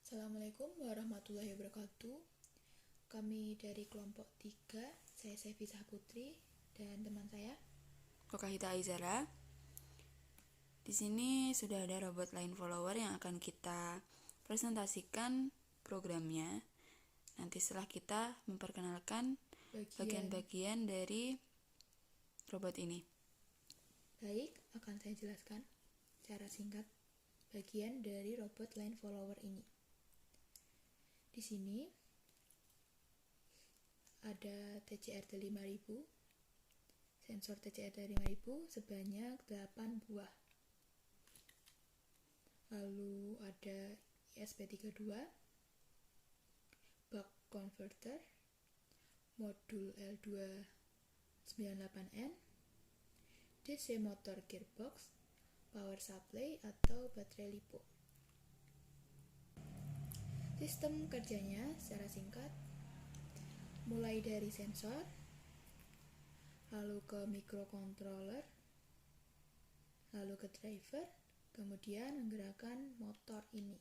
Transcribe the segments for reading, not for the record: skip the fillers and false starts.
Assalamualaikum warahmatullahi wabarakatuh. Kami dari kelompok 3, saya Sevi Putri dan teman saya Kokahita Aizara. Di sini sudah ada robot line follower yang akan kita presentasikan programnya. Nanti setelah kita memperkenalkan bagian-bagian dari robot ini. Baik, akan saya jelaskan secara singkat bagian dari robot line follower ini. Di sini ada TCRT 5000, sensor TCRT 5000 sebanyak 8 buah. Lalu ada ESP32, buck converter, modul L298N, DC motor gearbox, power supply atau baterai LiPo. Sistem kerjanya secara singkat, mulai dari sensor, lalu ke microcontroller, lalu ke driver, kemudian menggerakkan motor ini.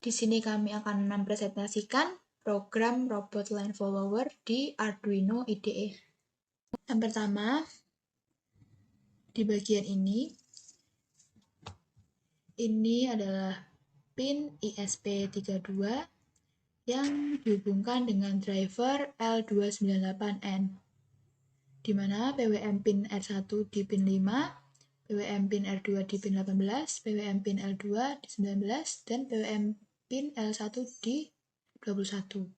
Di sini kami akan mempresentasikan program robot line follower di Arduino IDE. Yang pertama, di bagian ini adalah pin ISP32 yang dihubungkan dengan driver L298N, di mana PWM pin R1 di pin 5, PWM pin R2 di pin 18, PWM pin L2 di 19, dan PWM pin L1 di 21.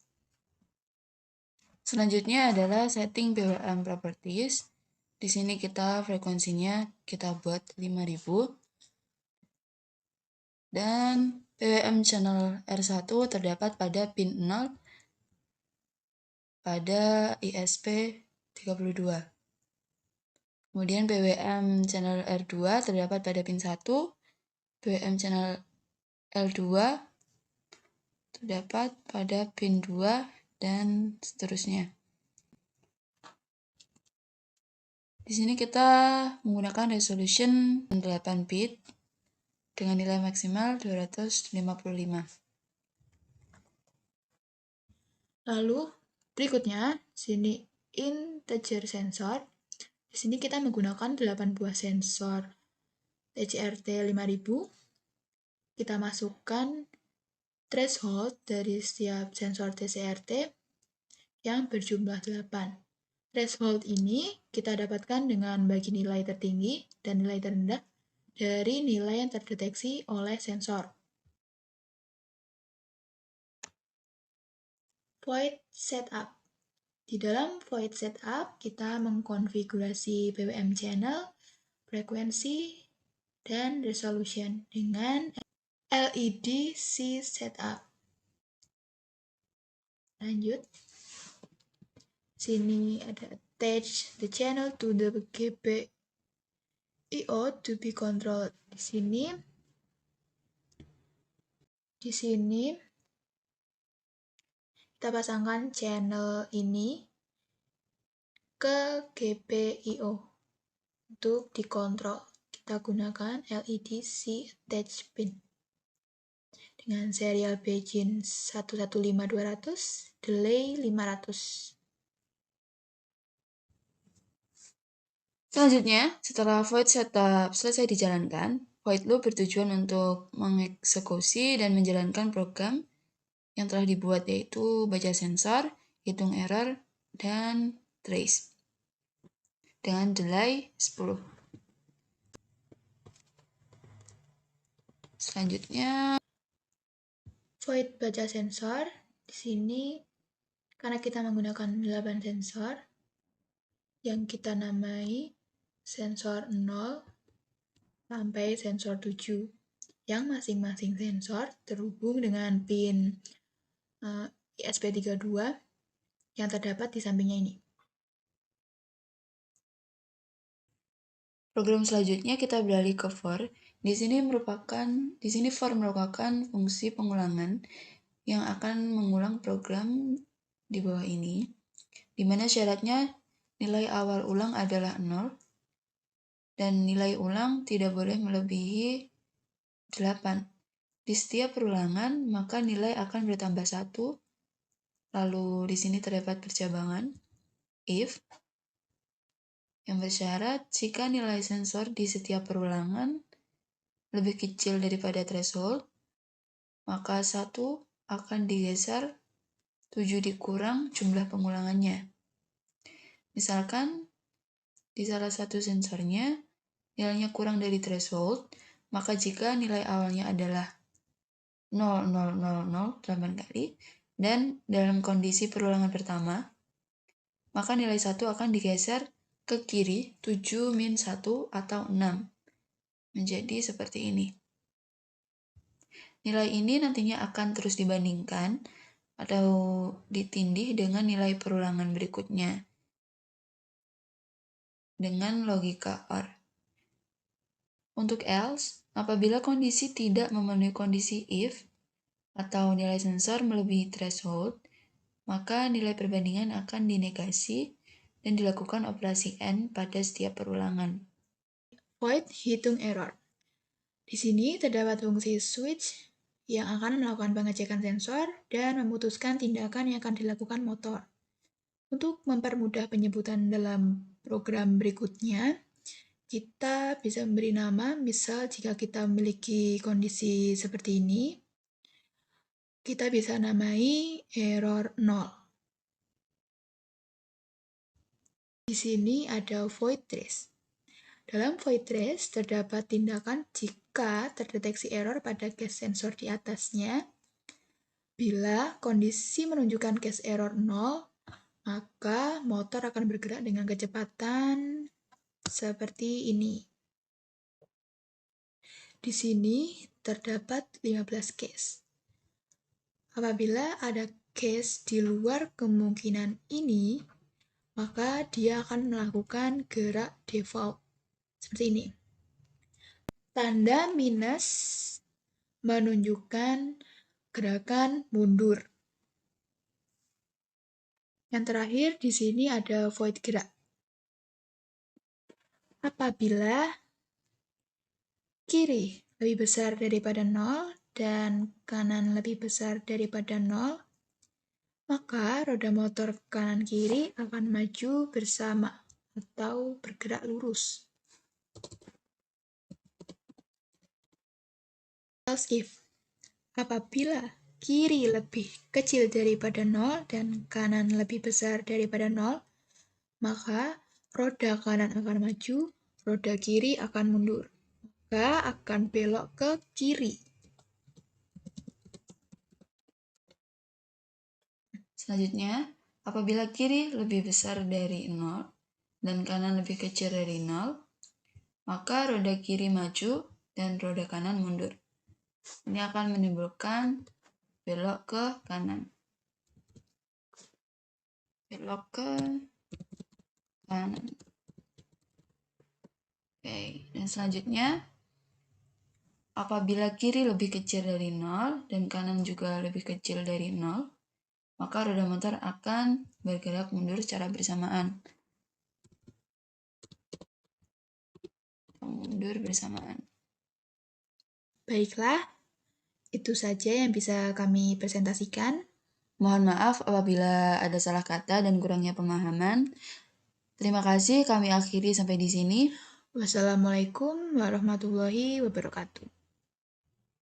Selanjutnya adalah setting PWM properties. Di sini frekuensinya kita buat 5000. Dan PWM channel R1 terdapat pada pin 0 pada ISP32. Kemudian PWM channel R2 terdapat pada pin 1, PWM channel L2 terdapat pada pin 2, dan seterusnya. Di sini kita menggunakan resolution 8 bit dengan nilai maksimal 255. Lalu berikutnya, sini integer sensor. Di sini kita menggunakan 8 buah sensor TCRT 5000. Kita masukkan threshold dari setiap sensor TCRT yang berjumlah 8. Threshold ini kita dapatkan dengan bagi nilai tertinggi dan nilai terendah dari nilai yang terdeteksi oleh sensor. Void setup. Di dalam void setup, kita mengkonfigurasi PWM channel, frekuensi, dan resolution dengan LED C setup. Lanjut. Sini ada attach the channel to the GPIO to be controlled. Di sini kita pasangkan channel ini ke GPIO untuk dikontrol. Kita gunakan LED C attach pin dengan serial begin 115200, delay 500. Selanjutnya, setelah void setup selesai dijalankan, void loop bertujuan untuk mengeksekusi dan menjalankan program yang telah dibuat, yaitu baca sensor, hitung error, dan trace dengan delay 10. Selanjutnya, Void baca sensor. Di sini karena kita menggunakan 8 sensor yang kita namai sensor 0 sampai sensor 7, yang masing-masing sensor terhubung dengan pin ISP32 yang terdapat di sampingnya ini. program selanjutnya kita beralih ke for. Di sini for merupakan fungsi pengulangan yang akan mengulang program di bawah ini, di mana syaratnya nilai awal ulang adalah 0 dan nilai ulang tidak boleh melebihi 8. Di setiap perulangan, maka nilai akan bertambah 1. Lalu di sini terdapat percabangan if yang bersyarat jika nilai sensor di setiap perulangan lebih kecil daripada threshold, maka 1 akan digeser 7 dikurang jumlah pengulangannya. Misalkan di salah satu sensornya nilainya kurang dari threshold, maka jika nilai awalnya adalah 0,0008 kali dan dalam kondisi perulangan pertama, maka nilai 1 akan digeser ke kiri 7 min 1 atau 6. Menjadi seperti ini. Nilai ini nantinya akan terus dibandingkan atau ditindih dengan nilai perulangan berikutnya dengan logika OR. Untuk else, apabila kondisi tidak memenuhi kondisi if atau nilai sensor melebihi threshold, maka nilai perbandingan akan dinegasi dan dilakukan operasi AND pada setiap perulangan. Void hitung error. Di sini terdapat fungsi switch yang akan melakukan pengecekan sensor dan memutuskan tindakan yang akan dilakukan motor. Untuk mempermudah penyebutan dalam program berikutnya, kita bisa memberi nama, misal jika kita memiliki kondisi seperti ini, kita bisa namai error 0. Di sini ada void trace. Dalam void trace terdapat tindakan jika terdeteksi error pada case sensor di atasnya. Bila kondisi menunjukkan case error 0, maka motor akan bergerak dengan kecepatan seperti ini. Di sini terdapat 15 case. Apabila ada case di luar kemungkinan ini, maka dia akan melakukan gerak default seperti ini. Tanda minus menunjukkan gerakan mundur. Yang terakhir di sini ada void gerak. Apabila kiri lebih besar daripada 0 dan kanan lebih besar daripada 0, maka roda motor kanan kiri akan maju bersama atau bergerak lurus. Else if, apabila kiri lebih kecil daripada 0 dan kanan lebih besar daripada 0, maka roda kanan akan maju, roda kiri akan mundur. Maka akan belok ke kiri. Selanjutnya, apabila kiri lebih besar dari 0 dan kanan lebih kecil dari 0, maka roda kiri maju dan roda kanan mundur. Ini akan menimbulkan belok ke kanan. Belok ke kanan. Oke, dan selanjutnya, apabila kiri lebih kecil dari 0 dan kanan juga lebih kecil dari 0, maka roda motor akan bergerak mundur secara bersamaan. Mundur bersamaan. Baiklah, itu saja yang bisa kami presentasikan. Mohon maaf apabila ada salah kata dan kurangnya pemahaman. Terima kasih, kami akhiri sampai di sini. Wassalamualaikum warahmatullahi wabarakatuh.